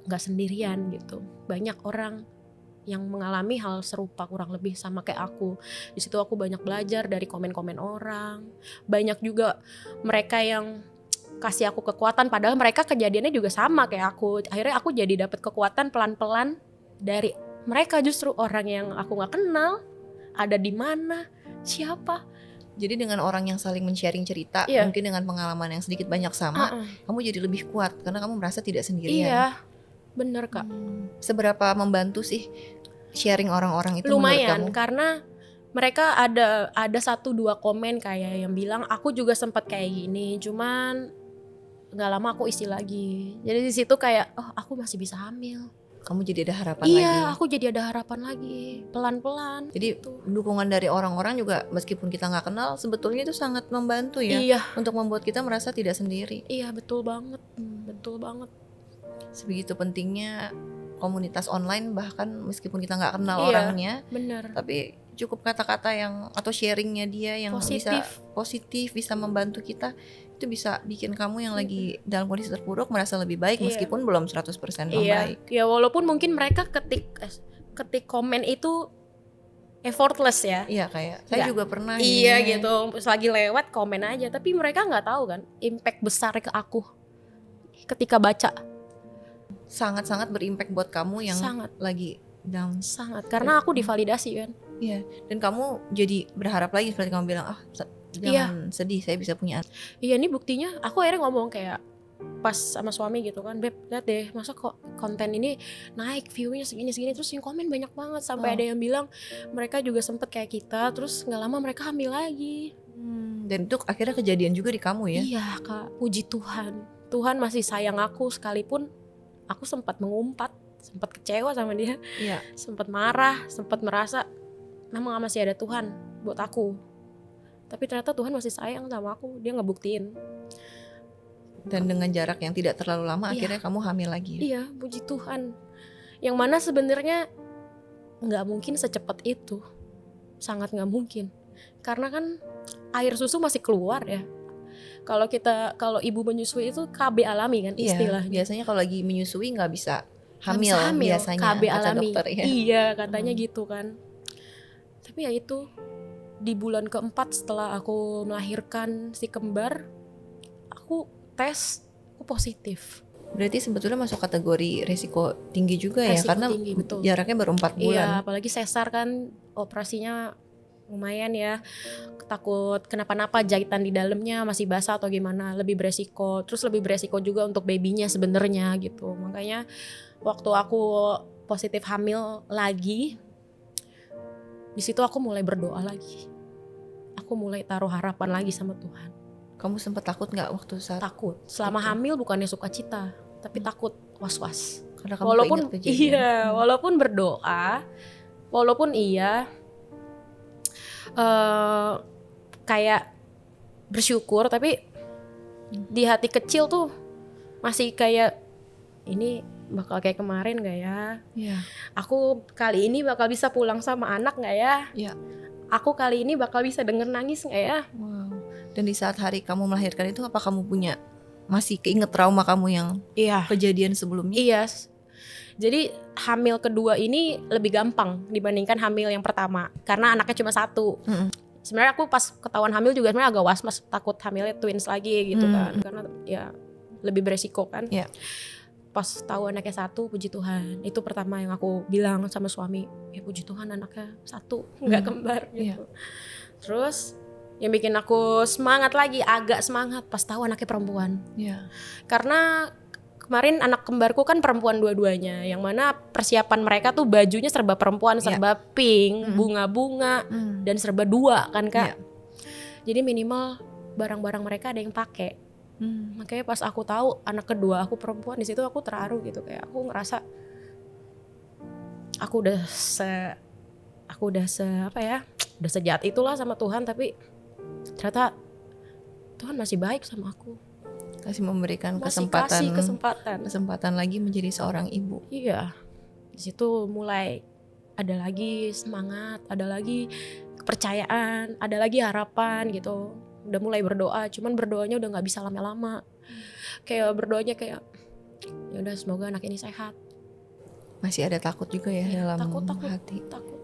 gak sendirian gitu. Banyak orang yang mengalami hal serupa kurang lebih sama kayak aku. Di situ aku banyak belajar dari komen-komen orang. Banyak juga mereka yang kasih aku kekuatan, padahal mereka kejadiannya juga sama kayak aku. Akhirnya aku jadi dapat kekuatan pelan-pelan dari mereka, justru orang yang aku nggak kenal, ada di mana, siapa. Jadi dengan orang yang saling men-sharing cerita, mungkin dengan pengalaman yang sedikit banyak sama, kamu jadi lebih kuat karena kamu merasa tidak sendirian. Iya, bener Kak. Seberapa membantu sih sharing orang-orang itu? Lumayan, menurut kamu? karena mereka ada 1-2 komen kayak yang bilang aku juga sempat kayak gini, cuman nggak lama aku isi lagi. Jadi di situ kayak aku masih bisa hamil. Kamu jadi ada harapan lagi. Iya, aku jadi ada harapan lagi, pelan-pelan. Jadi dukungan dari orang-orang juga meskipun kita nggak kenal, sebetulnya itu sangat membantu ya. Iya. Untuk membuat kita merasa tidak sendiri. Iya, betul banget. Sebegitu pentingnya komunitas online, bahkan meskipun kita nggak kenal orangnya. Bener. Tapi cukup kata-kata yang atau sharingnya dia yang positif, bisa membantu kita, itu bisa bikin kamu yang lagi dalam kondisi terpuruk merasa lebih baik meskipun belum 100% membaik. Iya, walaupun mungkin mereka ketik komen itu effortless ya. Iya, kayak saya juga pernah. Iya gitu, selagi lewat komen aja, tapi mereka nggak tahu kan impact besar ke aku ketika baca. Sangat-sangat berimpact buat kamu yang lagi down. Sangat, karena aku divalidasi kan. Iya, dan kamu jadi berharap lagi seperti kamu bilang, jangan sedih, saya bisa punya anak. Iya, ini buktinya aku akhirnya ngomong kayak pas sama suami gitu kan, Beb, lihat deh, masa kok konten ini naik view-nya segini, terus yang komen banyak banget, sampai ada yang bilang mereka juga sempet kayak kita, terus gak lama mereka hamil lagi. Dan itu akhirnya kejadian juga di kamu ya? Iya Kak, puji Tuhan masih sayang aku, sekalipun aku sempat mengumpat, sempat kecewa sama dia, sempat marah, sempat merasa memang masih ada Tuhan buat aku. Tapi ternyata Tuhan masih sayang sama aku, dia ngebuktiin. Dan dengan jarak yang tidak terlalu lama, akhirnya kamu hamil lagi. Iya, puji Tuhan. Yang mana sebenarnya nggak mungkin secepat itu, sangat nggak mungkin. Karena kan air susu masih keluar ya. Kalau ibu menyusui itu KB alami kan istilahnya. Biasanya kalau lagi menyusui nggak bisa hamil biasanya KB alami. Dokter, ya. Iya, katanya gitu kan. Tapi ya itu, di bulan keempat setelah aku melahirkan si kembar, aku tes, aku positif. Berarti sebetulnya masuk kategori resiko tinggi juga ya, karena tinggi, betul. Jaraknya baru 4 bulan. Iya, apalagi sesar kan operasinya lumayan ya, takut kenapa-napa, jahitan di dalamnya masih basah atau gimana, lebih beresiko. Terus lebih beresiko juga untuk babynya sebenarnya gitu. Makanya waktu aku positif hamil lagi, di situ aku mulai berdoa lagi. Aku mulai taruh harapan lagi sama Tuhan. Kamu sempat takut nggak waktu saat? Takut. Selama hamil bukannya sukacita, tapi takut, was-was. Karena kamu walaupun ingat kejadian. Walaupun berdoa, walaupun kayak bersyukur, tapi Di hati kecil tuh masih kayak, ini bakal kayak kemarin gak ya? Iya. Aku kali ini bakal bisa pulang sama anak gak ya? Iya. Aku kali ini bakal bisa denger nangis gak ya? Wow. Dan di saat hari kamu melahirkan itu, apa kamu masih keinget trauma kamu yang Iya. kejadian sebelumnya? Iya. Jadi hamil kedua ini lebih gampang dibandingkan hamil yang pertama karena anaknya cuma satu. Sebenarnya aku pas ketahuan hamil juga sebenarnya agak was-was, takut hamilnya twins lagi gitu kan, karena ya lebih beresiko kan. Iya. Pas tahu anaknya satu, puji Tuhan, itu pertama yang aku bilang sama suami, ya puji Tuhan anaknya satu, nggak kembar gitu. Terus yang bikin aku semangat lagi, agak semangat pas tahu anaknya perempuan. Iya. Karena kemarin anak kembarku kan perempuan dua-duanya, yang mana persiapan mereka tuh bajunya serba perempuan, serba pink, bunga-bunga, dan serba dua kan Kak. Jadi minimal barang-barang mereka ada yang pakai. Makanya pas aku tahu anak kedua aku perempuan, di situ aku terharu gitu, kayak aku ngerasa aku udah udah sejahat itulah sama Tuhan, tapi ternyata Tuhan masih baik sama aku. Kasih memberikan Masih kasih kesempatan lagi menjadi seorang ibu. Iya. Di situ mulai ada lagi semangat, ada lagi kepercayaan, ada lagi harapan gitu. Udah mulai berdoa, cuman berdoanya udah nggak bisa lama-lama. Kayak berdoanya kayak, ya udah semoga anak ini sehat. Masih ada takut juga ya, dalam hati. Takut.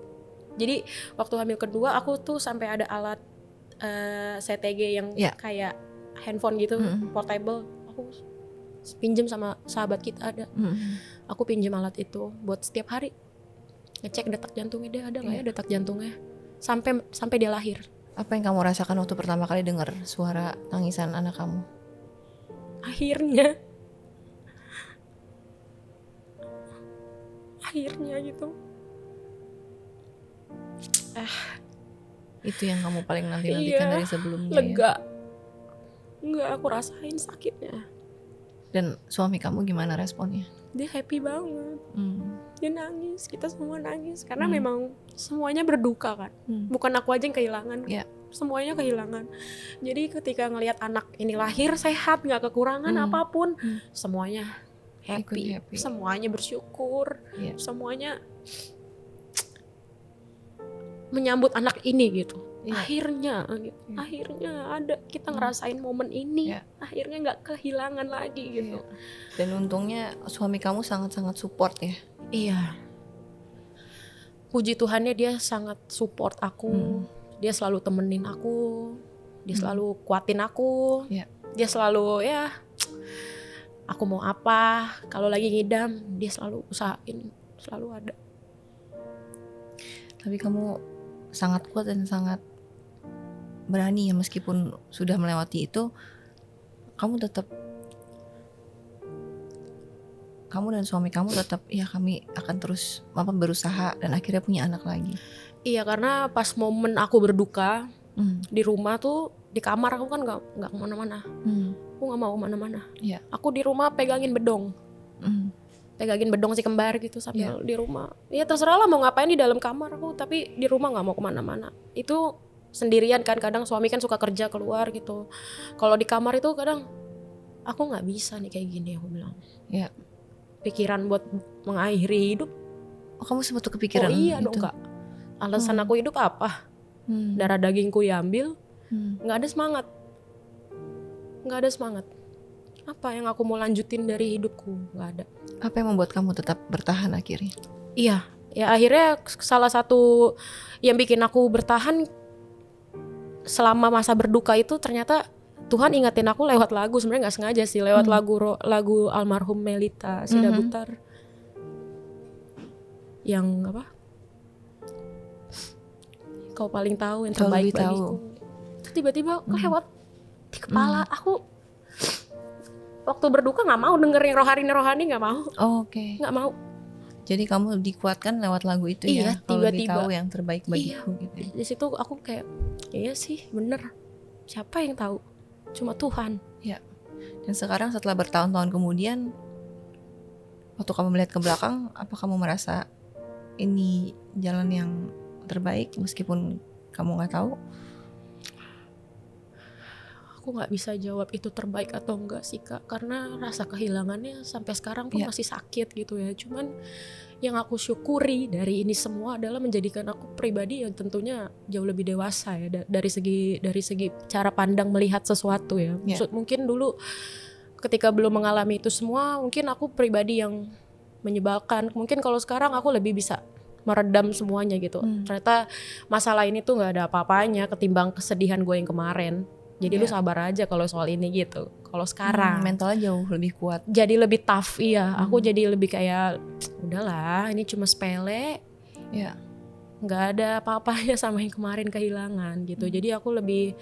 Jadi waktu hamil kedua aku tuh sampai ada alat CTG yang kayak handphone gitu, portable. Aku pinjem sama sahabat kita ada. Aku pinjem alat itu buat setiap hari ngecek detak jantungnya dia ada nggak ya detak jantungnya sampai dia lahir. Apa yang kamu rasakan waktu pertama kali dengar suara tangisan anak kamu? Akhirnya gitu. Itu yang kamu paling nanti-nantikan dari sebelumnya. Lega. Enggak, aku rasain sakitnya. Dan suami kamu gimana responnya? Dia happy banget. Dia nangis, kita semua nangis karena memang semuanya berduka kan. Bukan aku aja yang kehilangan. Semuanya kehilangan. Jadi ketika ngelihat anak ini lahir sehat, nggak kekurangan apapun, semuanya happy. Semuanya bersyukur. Semuanya menyambut anak ini gitu. Akhirnya ada kita ngerasain momen ini. Akhirnya nggak kehilangan lagi gitu. Dan untungnya suami kamu sangat-sangat support ya. Iya. Puji Tuhannya dia sangat support aku. Dia selalu temenin aku. Dia selalu kuatin aku. Dia selalu aku mau apa, kalau lagi ngidam dia selalu usahain, selalu ada. Tapi kamu sangat kuat dan sangat berani ya, meskipun sudah melewati itu, kamu dan suami kamu tetap kami akan terus berusaha dan akhirnya punya anak lagi. Iya, karena pas momen aku berduka di rumah tuh, di kamar aku kan nggak kemana-mana. Aku nggak mau kemana-mana. Aku di rumah pegangin bedong. Pegangin bedong si kembar gitu sambil di rumah. Ya terserah lah mau ngapain di dalam kamar aku, tapi di rumah nggak mau kemana-mana. Itu sendirian kan, kadang suami kan suka kerja keluar gitu. Kalau di kamar itu kadang aku nggak bisa nih kayak gini, aku bilang. Pikiran buat mengakhiri hidup. Oh, kamu sempat kepikiran? Oh iya dong Kak. Alasan aku hidup apa? Darah dagingku diambil, nggak ada semangat. Nggak ada semangat. Apa yang aku mau lanjutin dari hidupku? Nggak ada. Apa yang membuat kamu tetap bertahan akhirnya? Iya, ya akhirnya salah satu yang bikin aku bertahan selama masa berduka itu ternyata Tuhan ingetin aku lewat lagu. Sebenarnya nggak sengaja sih, lewat lagu almarhum Melita Sidabutar. Yang apa? Kau paling tahu yang terbaik bagiku. Itu tiba-tiba lewat di kepala aku. Waktu berduka nggak mau dengerin rohani nggak mau. Oke. Nggak mau. Jadi kamu dikuatkan lewat lagu itu ya. Kalau lebih tahu yang terbaik bagiku gitu. Di situ aku kayak, iya sih bener. Siapa yang tahu? Cuma Tuhan. Ya. Dan sekarang setelah bertahun-tahun kemudian, waktu kamu melihat ke belakang, apa kamu merasa ini jalan yang terbaik meskipun kamu nggak tahu? Aku Aku nggak bisa jawab itu terbaik atau enggak sih Kak, karena rasa kehilangannya sampai sekarang pun Iya. masih sakit gitu ya. Cuman yang aku syukuri dari ini semua adalah menjadikan aku pribadi yang tentunya jauh lebih dewasa ya, dari segi cara pandang melihat sesuatu ya. Iya. Mungkin dulu ketika belum mengalami itu semua, mungkin aku pribadi yang menyebalkan. Mungkin kalau sekarang aku lebih bisa meredam semuanya gitu. Ternyata masalah ini tuh nggak ada apa-apanya ketimbang kesedihan gue yang kemarin. Jadi lu Iya. sabar aja kalau soal ini gitu. Kalau sekarang Mentalnya jauh lebih kuat. jadi lebih tough, iya. Aku jadi lebih kayak udahlah, ini cuma sepele, Ya. nggak ada apa-apanya sama yang kemarin kehilangan gitu. Jadi aku lebih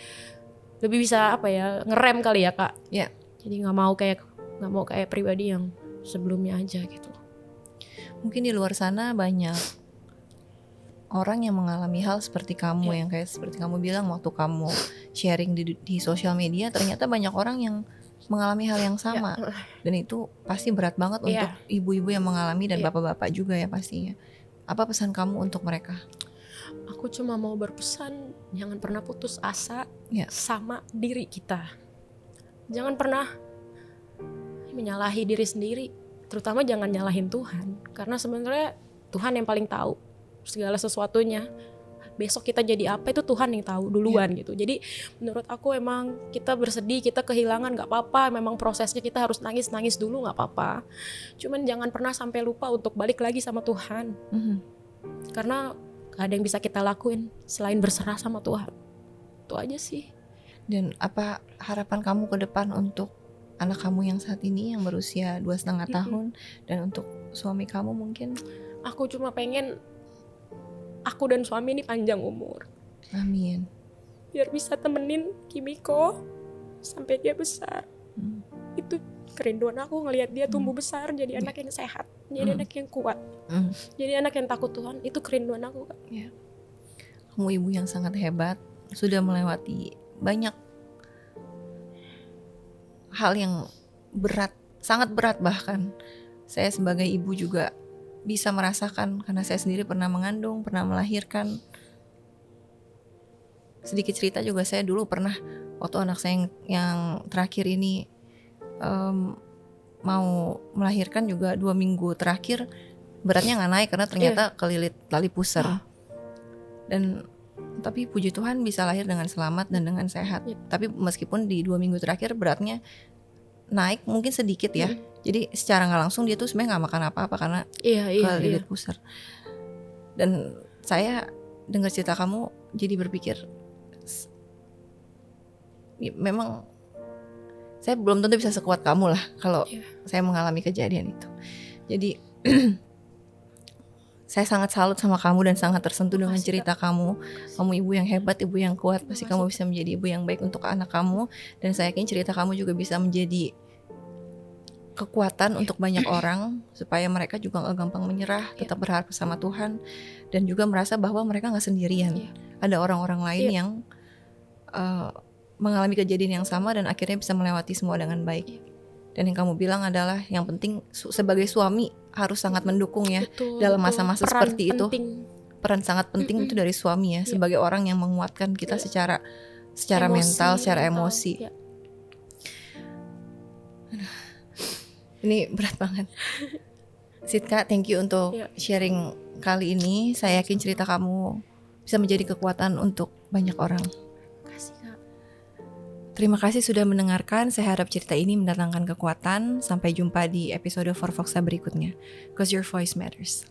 bisa apa ya, ngerem kali ya Kak. Ya. Jadi nggak mau kayak pribadi yang sebelumnya aja gitu. Mungkin di luar sana banyak orang yang mengalami hal seperti kamu, yang kayak seperti kamu bilang waktu kamu sharing di sosial media, ternyata banyak orang yang mengalami hal yang sama. Dan itu pasti berat banget untuk ibu-ibu yang mengalami dan bapak-bapak juga ya pastinya. Apa pesan kamu untuk mereka? Aku cuma mau berpesan, jangan pernah putus asa sama diri kita. Jangan pernah menyalahi diri sendiri, terutama jangan nyalahin Tuhan, karena sebenarnya Tuhan yang paling tahu segala sesuatunya. Besok kita jadi apa itu Tuhan yang tahu duluan gitu. Jadi menurut aku emang kita bersedih, kita kehilangan gak apa-apa. Memang prosesnya kita harus nangis dulu gak apa-apa. Cuman jangan pernah sampai lupa untuk balik lagi sama Tuhan. Karena gak ada yang bisa kita lakuin selain berserah sama Tuhan. Itu aja sih. Dan apa harapan kamu ke depan untuk anak kamu yang saat ini yang berusia 2,5 tahun dan untuk suami kamu mungkin? Aku cuma pengen aku dan suami ini panjang umur. Amin. Biar bisa temenin Kimiko sampai dia besar. Itu kerinduan aku, ngelihat dia tumbuh besar jadi anak yang sehat, jadi anak yang kuat, jadi anak yang takut Tuhan. Itu kerinduan aku Kak. Kamu ibu yang sangat hebat, sudah melewati banyak hal yang berat, sangat berat bahkan. Saya sebagai ibu juga bisa merasakan karena saya sendiri pernah mengandung, pernah melahirkan. Sedikit cerita juga, saya dulu pernah waktu anak saya yang terakhir ini mau melahirkan juga 2 minggu terakhir beratnya nggak naik karena ternyata kelilit tali pusar. Dan tapi puji Tuhan bisa lahir dengan selamat dan dengan sehat. Tapi meskipun di 2 minggu terakhir beratnya naik mungkin sedikit ya. Jadi secara nggak langsung dia tuh sebenarnya nggak makan apa-apa karena kelilit pusar. Dan saya dengar cerita kamu jadi berpikir, memang saya belum tentu bisa sekuat kamu lah kalau saya mengalami kejadian itu. Jadi saya sangat salut sama kamu dan sangat tersentuh dengan cerita kamu. Kamu ibu yang hebat, ibu yang kuat. Pasti kamu bisa menjadi ibu yang baik untuk anak kamu. Dan saya yakin cerita kamu juga bisa menjadi kekuatan untuk banyak orang, supaya mereka juga gak gampang menyerah, tetap berharap sama Tuhan, dan juga merasa bahwa mereka gak sendirian. Ada orang-orang lain yang mengalami kejadian yang sama dan akhirnya bisa melewati semua dengan baik. Dan yang kamu bilang adalah yang penting sebagai suami harus sangat mendukung ya. Dalam masa-masa seperti itu. Peran sangat penting itu dari suami ya, sebagai orang yang menguatkan kita secara mental, secara emosi. Ini berat banget. Sitka, thank you untuk sharing kali ini. Saya yakin cerita kamu bisa menjadi kekuatan untuk banyak orang. Terima kasih sudah mendengarkan. Saya harap cerita ini mendatangkan kekuatan. Sampai jumpa di episode Forfoxa berikutnya. 'Cause your voice matters.